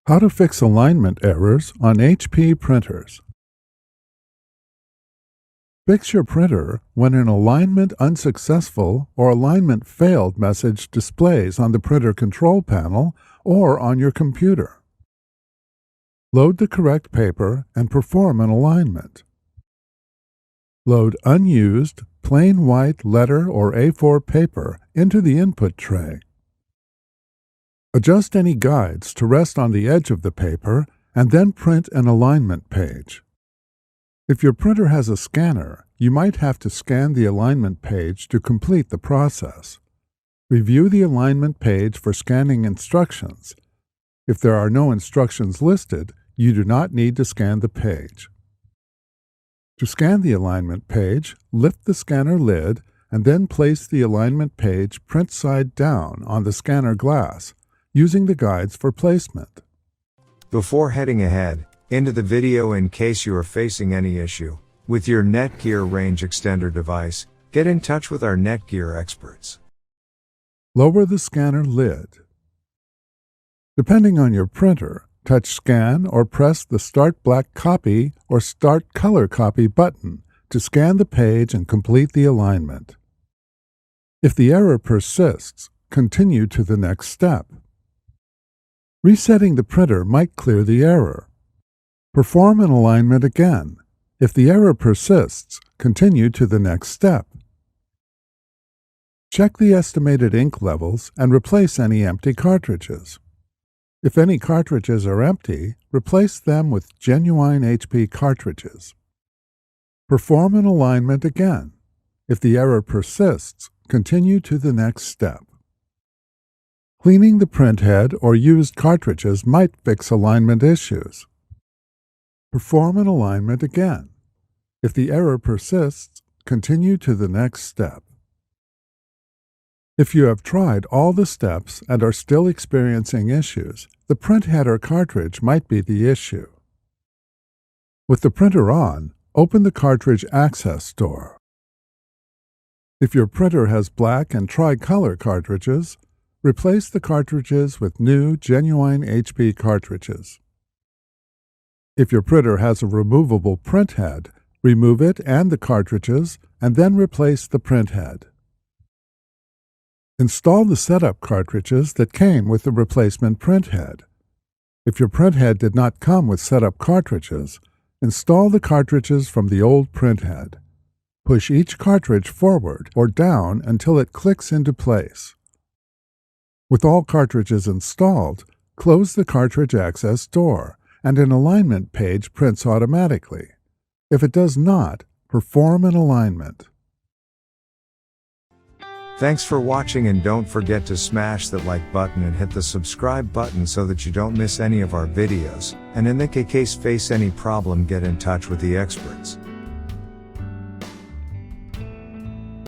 How to fix alignment errors on HP printers. Fix your printer when an alignment unsuccessful or alignment failed message displays on the printer control panel or on your computer. Load the correct paper and perform an alignment. Load unused, plain white letter or A4 paper into the input tray. Adjust any guides to rest on the edge of the paper and then print an alignment page. If your printer has a scanner, you might have to scan the alignment page to complete the process. Review the alignment page for scanning instructions. If there are no instructions listed, you do not need to scan the page. To scan the alignment page, lift the scanner lid and then place the alignment page print side down on the scanner glass, using the guides for placement. Before heading ahead into the video, in case you are facing any issue with your Netgear range extender device, get in touch with our Netgear experts. Lower the scanner lid. Depending on your printer, touch Scan or press the Start Black Copy or Start Color Copy button to scan the page and complete the alignment. If the error persists, continue to the next step. Resetting the printer might clear the error. Perform an alignment again. If the error persists, continue to the next step. Check the estimated ink levels and replace any empty cartridges. If any cartridges are empty, replace them with genuine HP cartridges. Perform an alignment again. If the error persists, continue to the next step. Cleaning the printhead or used cartridges might fix alignment issues. Perform an alignment again. If the error persists, continue to the next step. If you have tried all the steps and are still experiencing issues, the printhead or cartridge might be the issue. With the printer on, open the cartridge access door. If your printer has black and tricolor cartridges, replace the cartridges with new, genuine HP cartridges. If your printer has a removable printhead, remove it and the cartridges, and then replace the printhead. Install the setup cartridges that came with the replacement printhead. If your printhead did not come with setup cartridges, install the cartridges from the old printhead. Push each cartridge forward or down until it clicks into place. With all cartridges installed, close the cartridge access door, and an alignment page prints automatically. If it does not, perform an alignment. Thanks for watching, and don't forget to smash that like button and hit the subscribe button so that you don't miss any of our videos, and in the case face any problem, get in touch with the experts.